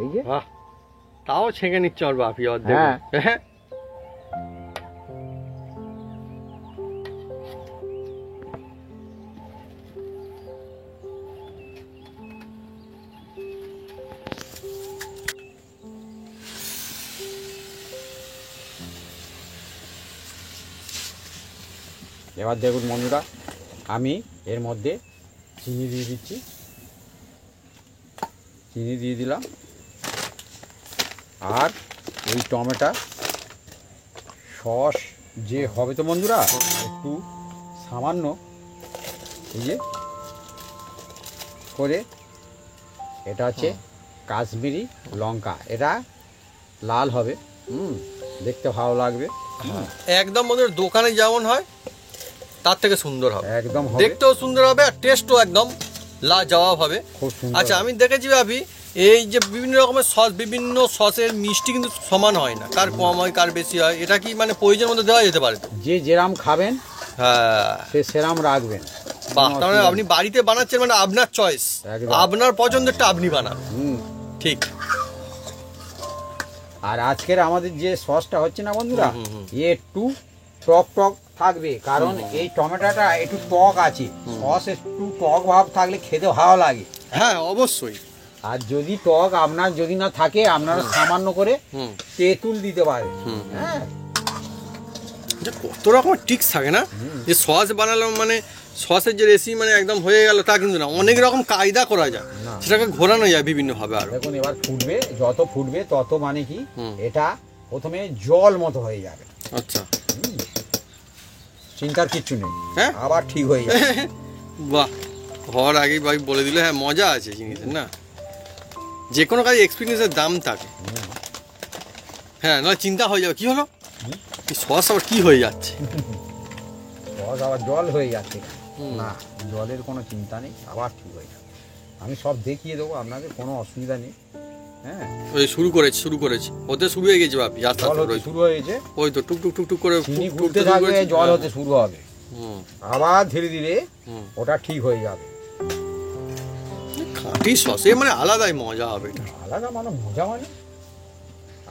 এই যে। বাহ, তাও ছেঁকে নিচ্ছে আমার বাপি অর্ধেক। হ্যাঁ। হ্যাঁ এবার দেখুন বন্ধুরা, আমি এর মধ্যে চিনি দিয়ে দিচ্ছি। চিনি দিয়ে দিলাম, আর এই টমেটো সস যে হবে তো বন্ধুরা, একটু সামান্য এই যে করে, এটা হচ্ছে কাশ্মীরি লঙ্কা, এটা লাল হবে। দেখতে ভালো লাগবে। একদম বন্ধুরা দোকানে যেমন হয় তার থেকে সুন্দর হবে, একদম হবে, দেখতেও সুন্দর হবে আর টেস্টও একদম লাজবাব হবে। খুব সুন্দর। আচ্ছা, আমি দেখেছি ভাবি এই যে বিভিন্ন রকমের সস, বিভিন্ন সসের মিষ্টি কিন্তু সমান হয় না, কার কম হয় কার বেশি হয়, এটা কি মানে প্রয়োজন মতো দেওয়া যেতে পারে তো? যে যেরাম খাবেন হ্যাঁ সে সেরাম রাখবেন। বাহ, কোনো তার মানে অসুবিধা আপনি বাড়িতে বানাচ্ছেন মানে আপনার চয়েস, একদম। আপনার পছন্দেরটা আপনি বানাবেন। হুম। ঠিক। আর আজকের আমাদের যে সসটা হচ্ছে না বন্ধুরা, হুম, হুম, এ একটু টক টক থাকবে, কারণ এই টমেটোটা একটু টক আছে। সস একটু টক ভাব থাকলে খেতে ভালো লাগে। হ্যাঁ অবশ্যই। আর যদি টক আপনার যদি না থাকে, আপনারা সামান্য করে হুম তেঁতুল দিতে পারেন। হুম। হ্যাঁ, যে কত রকমের ট্রিক্স থাকে না, যে সস বানালাম মানে সসের যে রেসিপি মানে একদম হয়ে গেল তা কিন্তু না, অনেক রকম কায়দা করা যায়, না। সেটাকে ঘোরানো যায় বিভিন্নভাবে। আর দেখুন এবার ফুটবে, যত ফুটবে তত মানে কি হুম। এটা প্রথমে জল মতো হয়ে যাবে। আচ্ছা, চিন্তার কিচ্ছু নেই, হ্যাঁ? আবার ঠিক হয়ে যাবে। বাহ, হওয়ার আগেই ভাই বলে দিলে, হ্যাঁ মজা আছে জিনিসের না, যে কোনো কাজে এক্সপিরিয়েন্সের দাম থাকে। হ্যাঁ, নয় চিন্তা হয়ে যাবে কি হলো, এই সস আবার কি হয়ে যাচ্ছে। সস আবার জল হয়ে যাচ্ছে। হুম। না, জলের কোনো চিন্তা নেই, আবার ঠিক হয়ে যাবে। আমি সব দেখিয়ে দেবো আপনাকে, কোনো অসুবিধা নেই। হ্যাঁ, ওই শুরু করেছি হতে শুরু হয়ে গেছে বাপি, আস্তে জল আস্তে হতে ওই- শুরু হয়েছে, ওই তো টুক টুক টুক টুক করে চিনি ফুটতে ঘুরতে শুরু থাকবে, করেছে। জল হ্যাঁ। হতে শুরু হবে, হুম আবার ধীরে ধীরে হুম। ওটা ঠিক হয়ে যাবে। খাঁটি সস, এ মানে আলাদাই মজা হবে এটা। আলাদা মানে মজা, মানে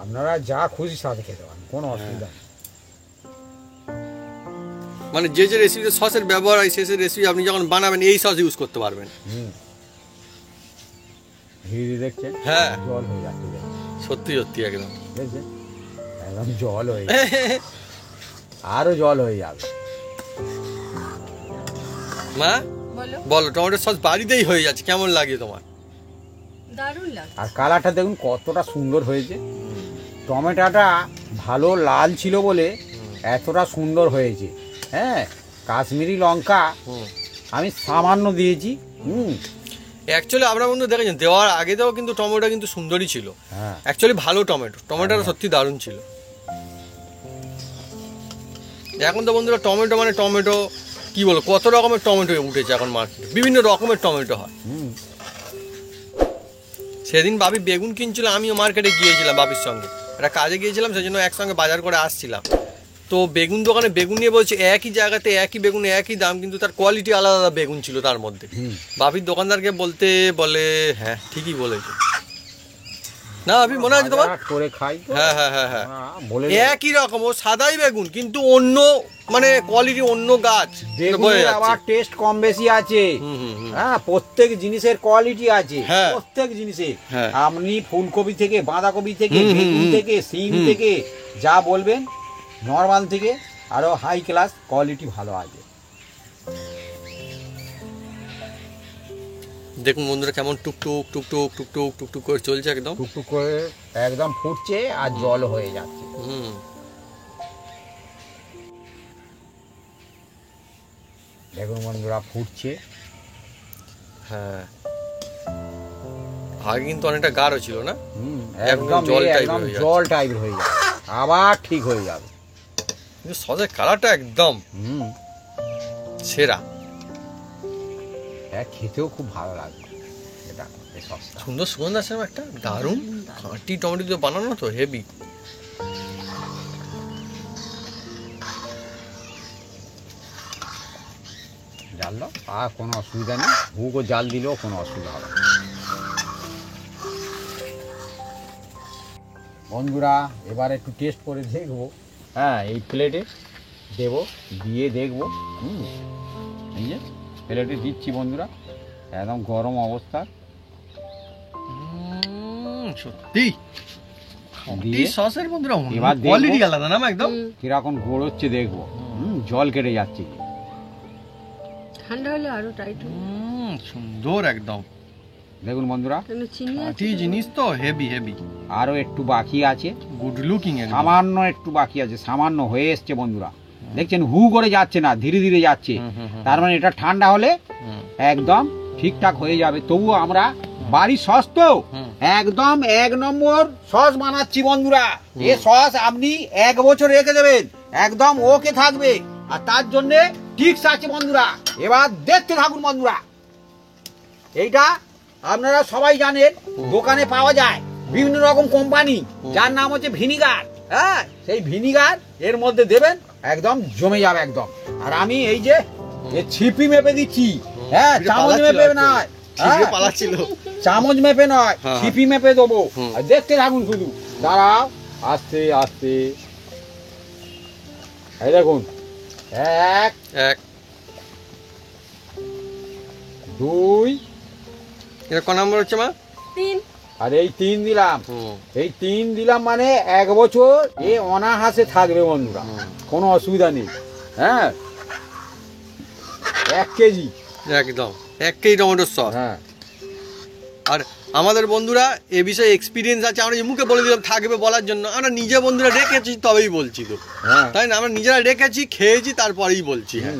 আপনারা যা খুশি সাথে খেতে পারেন, কোনো অসুবিধা নেই। মানে যে যে রেসিপিতে সসের ব্যবহার হয় সে রেসিপি আপনি যখন বানাবেন এই সস ইউজ করতে পারবেন। ধীরে ধীরে দেখছেন, হ্যাঁ। জল হয়ে যাচ্ছে, দেখছেন? সত্যি সত্যি একদম। দেখছেন, একদম জল হয়ে যাচ্ছে, আরো জল হয়ে যাবে। মা বলো, বলো, টমেটোর সস বাড়িতেই হয়ে যাচ্ছে, কেমন লাগে তোমার? দারুণ লাগে। আর কালারটা দেখুন কতটা সুন্দর হয়েছে। টমেটোটা ভালো লাল ছিল বলে এতটা সুন্দর হয়েছে। হ্যাঁ, কাশ্মীরি লঙ্কা হুম আমি সামান্য দিয়েছি, অ্যাকচুয়ালি আপনারা বন্ধু দেখেছেন দেওয়ার আগেতেও কিন্তু টমেটোটা কিন্তু সুন্দরই ছিল। হ্যাঁ অ্যাকচুয়ালি ভালো টমেটোটা সত্যি দারুণ ছিল। এখন তো বন্ধুরা টমেটো মানে টমেটো কি বলো, কত রকমের টমেটো উঠেছে এখন মার্কেটে, বিভিন্ন রকমের টমেটো হয়। সেদিন বাবি বেগুন কিনছিল, আমিও মার্কেটে গিয়েছিলাম বাবির সঙ্গে, একটা কাজে গিয়েছিলাম, সেই জন্য একসঙ্গে বাজার করে আসছিলাম। তো বেগুন দোকানে বেগুন নিয়ে বলছে একই জায়গাতে একই বেগুন একই দাম, কিন্তু তার কোয়ালিটি আলাদা আলাদা বেগুন ছিল তার মধ্যে। বাবির দোকানদারকে বলতে বলে হ্যাঁ ঠিকই বলেছে না বাবি, মনে আছে তোমার? করে খাই তো। হ্যাঁ হ্যাঁ হ্যাঁ হ্যাঁ, বলে একই রকম, ও সাদাই বেগুন কিন্তু অন্য মানে কোয়ালিটি অন্য গাছ। বেগুনের আবার টেস্ট কম বেশি আছে। হ্যাঁ প্রত্যেক জিনিসের কোয়ালিটি আছে, হ্যাঁ। প্রত্যেক জিনিসের। হ্যাঁ। আপনি ফুলকপি থেকে, বাঁধাকপি থেকে, বেগুন থেকে, সিম থেকে যা বলবেন, নর্মাল থেকে আরো হাই ক্লাস কোয়ালিটি ভালো আছে। দেখুন বন্ধুরা কেমন টুকটুক টুকটুক টুকটুক টুকটুক করে চলছে, একদম টুকটুক করে একদম ফুটছে আর জল হয়ে যাচ্ছে। দেখুন বন্ধুরা ফুটছে। হ্যাঁ আগে কিন্তু অনেকটা গাঢ় ছিল না, একদম জল টাইপের একদম হয়ে যাচ্ছে। জল টাইপের হয়ে যাবে, আবার ঠিক হয়ে যাবে। কিন্তু সসের কালারটা একদম সেরা, হ্যাঁ খেতেও খুব ভালো লাগবে। এটা এই সসটা সুন্দর সুগন্ধ আছে না একটা, দারুণ খাঁটি টমেটো দিয়ে বানানো তো হেভি। জানলো আর কোনো অসুবিধা নেই, হুকও জাল দিলেও কোনো অসুবিধা হবে না। বন্ধুরা এবার একটু টেস্ট করে দেখবো। হ্যাঁ এই প্লেটে দেবো, দিয়ে দেখবো। এই যে প্লেটে দিচ্ছি বন্ধুরা, একদম গরম অবস্থা। সত্যি দিয়ে সসের বন্ধুরা এবার দেখবো কোয়ালিটি আলাদা না একদম, কিরকম গোড় হচ্ছে দেখবো। জল কেটে যাচ্ছে কি, ঠান্ডা হলে আরো টাইট সুন্দর একদম। দেখুন বন্ধুরা চিনি খাঁটি জিনিস তো হেভি হেভি। আরো একটু বাকি আছে, গুড লুকিং, সামান্য একটু বাকি আছে, সামান্য হয়ে এসছে বন্ধুরা। দেখছেন হু করে যাচ্ছে না, ধীরে ধীরে যাচ্ছে। তার মানে এটা ঠান্ডা হলে একদম ঠিকঠাক হয়ে যাবে। তবুও আমরা বাড়ির সস তো একদম 1 নম্বর সস বানাচ্ছি বন্ধুরা। এই সস আপনি 1 বছর রেখে দেবেন, একদম ওকে থাকবে। আর তার জন্য টিপস আছে বন্ধুরা, এবার দেখতে থাকুন বন্ধুরা। এইটা আপনারা সবাই জানেন, দোকানে পাওয়া যায় বিভিন্ন রকম কোম্পানি, যার নাম হচ্ছে ভিনিগার। হ্যাঁ সেই ভিনিগার এর মধ্যে দেবেন, একদম জমে যাবে একদম। আর আমি এই যে ছিপি মেপে দিচ্ছি। হ্যাঁ চামচ মেপে নয়, পালাচ্ছিল, চামচ মেপে নয়, হ্যাঁ। ছিপি মেপে দেবো। আর দেখতে থাকুন শুধু, দাঁড়াও আস্তে আস্তে। এই দেখুন 1 এক 2 এটা ক নম্বর হচ্ছে মা? 3 আর এই 3 দিলাম। এই 3 দিলাম মানে 1 বছর এ অনাহাসে থাকবে বন্ধুরা, কোনো অসুবিধা নেই। হ্যাঁ 1 কেজি একদম 1 কেজি টমেটোর সস। হ্যাঁ আর আমাদের বন্ধুরা এ বিষয়ে এক্সপিরিয়েন্স আছে, আমরা যে মুখে বলে দিলাম থাকবে বলার জন্য, আমরা নিজে বন্ধুরা রেখেছি তবেই বলছি তো, হ্যাঁ তাই না? আমরা নিজেরা রেখেছি, খেয়েছি, তারপরেই বলছি। হ্যাঁ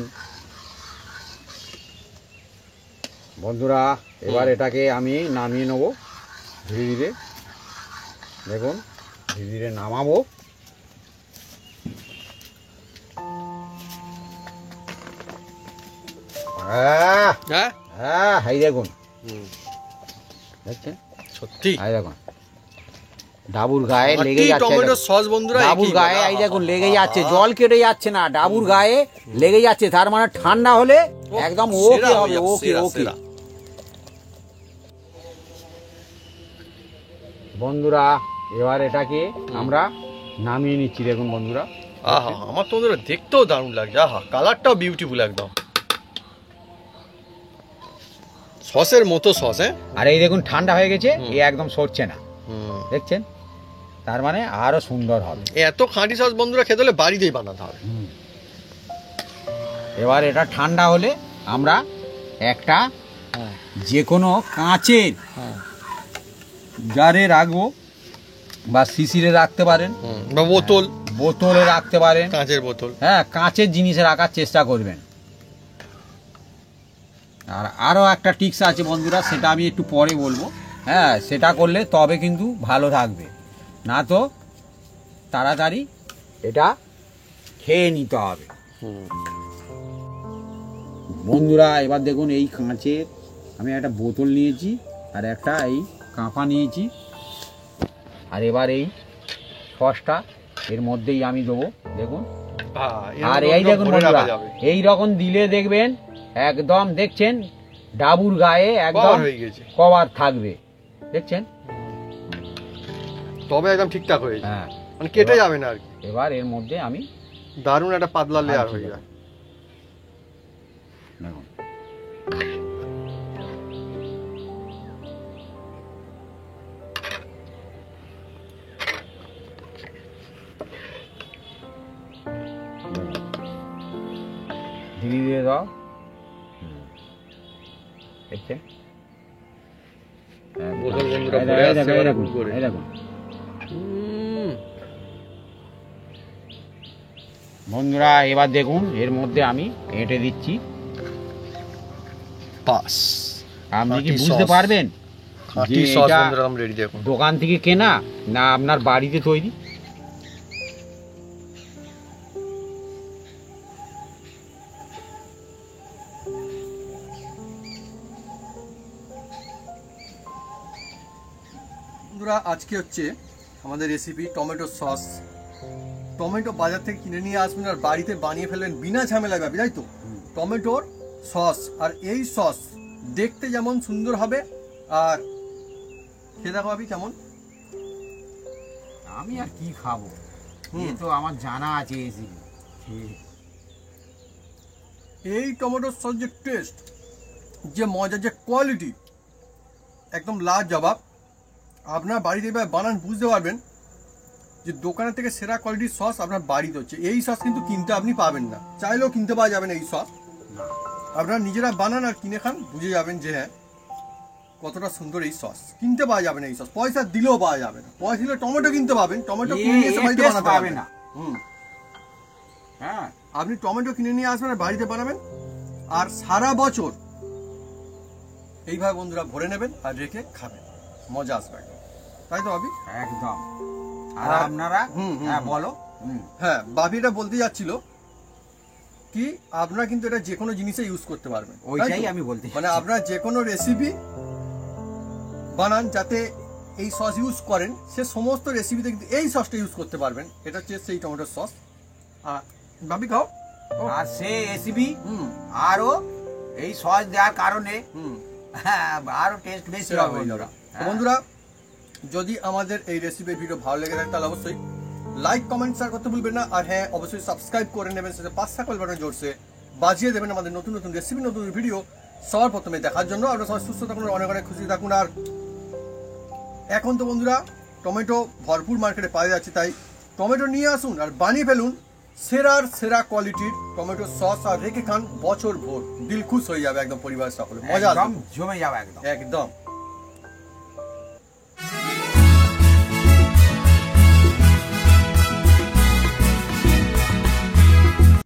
বন্ধুরা এবার এটাকে আমি নামিয়ে নেবো ধীরে ধীরে। দেখুন ধীরে ধীরে নামাবো। হ্যাঁ হ্যাঁ হ্যাঁ এই দেখুন, দেখছেন সত্যি এই দেখুন ডাবুর গায়ে লেগে যাচ্ছে। টমেটোর সস বন্ধুরা ডাবুর গায়ে এই দেখুন লেগে যাচ্ছে, জল কেটে যাচ্ছে না, ডাবুর গায়ে লেগে যাচ্ছে। তার মানে ঠান্ডা হলে একদম ওকে হবে, ওকে ওকে। বন্ধুরা এবার এটাকে আমরা নামিয়ে নিচ্ছি। দেখুন বন্ধুরা, আহা আমার তো বন্ধুরা দেখতেও দারুণ লাগছে, আহা কালারটাও বিউটিফুল একদম সসের মতো সস। হ্যাঁ আর এই দেখুন ঠান্ডা হয়ে গেছে, এ একদম সরছে না, দেখছেন? তার মানে আরো সুন্দর হবে। এত খাঁটি সস বন্ধুরা খেতে হলে বাড়িতেই বানাতে হবে। এবার এটা ঠান্ডা হলে আমরা একটা যে কোনো কাঁচের জারে রাখবো, বা শিশিরে রাখতে পারেন, বা বোতল, বোতলে রাখতে পারেন, কাঁচের বোতল। হ্যাঁ কাঁচের জিনিসে রাখার চেষ্টা করবেন। আর আরও একটা টিক্স আছে বন্ধুরা, সেটা আমি একটু পরে বলবো। হ্যাঁ, সেটা করলে তবে কিন্তু ভালো থাকবে, না তো তাড়াতাড়ি এটা খেয়ে নিতে হবে। বন্ধুরা এবার দেখুন, এই কাঁচের আমি একটা বোতল নিয়েছি আর একটা এই কাঁপা নিয়েছি, আর এবার এই সসটা এর মধ্যেই আমি দেবো। দেখুন, আর এই দেখুন বন্ধুরা, এই রকম দিলে দেখবেন একদম, দেখছেন ডাবুর গায়ে একদম কভার থাকবে, দেখছেন, তবে একদম ঠিকঠাক হয়েছে, হ্যাঁ মানে কেটে যাবে না আর কি। এবার এর মধ্যে আমি দারুণ একটা পাতলা লেয়ার হয়ে যায়। দেখুন ধীরে ধীরে দাও, দেখছেন বোতল বন্ধুরা ভরে আসছে এবারে ফুল করে। এই দেখুন বন্ধুরা, এবার দেখুন এর মধ্যে আমি এঁটে দিচ্ছি। পাস আপনি কি খাঁটি বুঝতে sauce। পারবেন খাঁটি যে সস এটা বন্ধুরা একদম রেডি। দেখুন দোকান থেকে কেনা না আপনার বাড়িতে তৈরি। বন্ধুরা আজকে হচ্ছে আমাদের রেসিপি টমেটো সস। টমেটো বাজার থেকে কিনে নিয়ে আসবেন আর বাড়িতে বানিয়ে ফেলবেন বিনা ঝামেলায়, ভাবি তাই তো। টমেটোর সস, আর এই সস দেখতে যেমন সুন্দর হবে আর খেয়ে দেখো ভাবি কেমন। আমি আর কি খাবো, এ তো আমার জানা আছে রেসিপি। এই টমেটো সস যে টেস্ট, যে মজা, যে কোয়ালিটি, একদম লাজবাব। আপনার বাড়িতে এবার বানান বুঝতে পারবেন যে দোকানের থেকে সেরা কোয়ালিটির সস আপনার বাড়িতে হচ্ছে। এই সস কিন্তু কিনতে আপনি পাবেন না, চাইলেও কিনতে পাওয়া যাবে না এই সস। আপনারা নিজেরা বানান আর কিনে খান, বুঝে যাবেন যে হ্যাঁ কতটা সুন্দর এই সস। কিনতে পাওয়া যাবে না এই সস, পয়সা দিলেও পাওয়া যাবে না। পয়সা দিলে টমেটো কিনতে পাবেন, টমেটো কিনে নিয়ে এসে বাড়িতে বানাতে পারবেন না। হ্যাঁ, আপনি টমেটো কিনে নিয়ে আসবেন আর বাড়িতে বানাবেন, আর সারা বছর এইভাবে বন্ধুরা ভরে নেবেন আর রেখে খাবেন, মজা আসবে একদম, তাই তো ভাবি? একদম। আর আপনারা হ্যাঁ বলো। হ্যাঁ, বাবি এটা বলতে যাচ্ছিল কি আপনারা কিন্তু এটা যে কোনো জিনিসে ইউজ করতে পারবেন, ওইটাই আমি বলতে মানে আপনারা যে কোনো রেসিপি বানান যাতে এই সস ইউজ করেন, সে সমস্ত রেসিপিতে কিন্তু এই সসটা ইউজ করতে পারবেন। এটা হচ্ছে সেই টমেটোর সস। আর ভাবি খাও। আর সে রেসিপি আরো এই সস দেওয়ার কারণে আরো টেস্ট বেশি হবে বন্ধুরা। তো বন্ধুরা, যদি আমাদের এই রেসিপির ভিডিও ভালো লেগে থাকে তাহলে অবশ্যই লাইক কমেন্ট শেয়ার করতে ভুলবেন না। আর হ্যাঁ, অবশ্যই সাবস্ক্রাইব করে নেবেন, সাথে পাঁচ থাকল বাটন জোরসে বাজিয়ে দেবেন আমাদের নতুন নতুন রেসিপি, নতুন ভিডিও সবার প্রথমে দেখার জন্য। আপনারা সবাই সুস্থ থাকুন, অনেক অনেক খুশি থাকুন। আর এখন তো বন্ধুরা টমেটো ভরপুর মার্কেটে পাওয়া যাচ্ছে, তাই টমেটো নিয়ে আসুন আর বানিয়ে ফেলুন সেরার সেরা কোয়ালিটির টমেটো সস, আর রেখে খান বছর ভোর। দিল খুশ হয়ে যাবে একদম, পরিবার সকলে মজা একদম জমে যাবে একদম। একদম।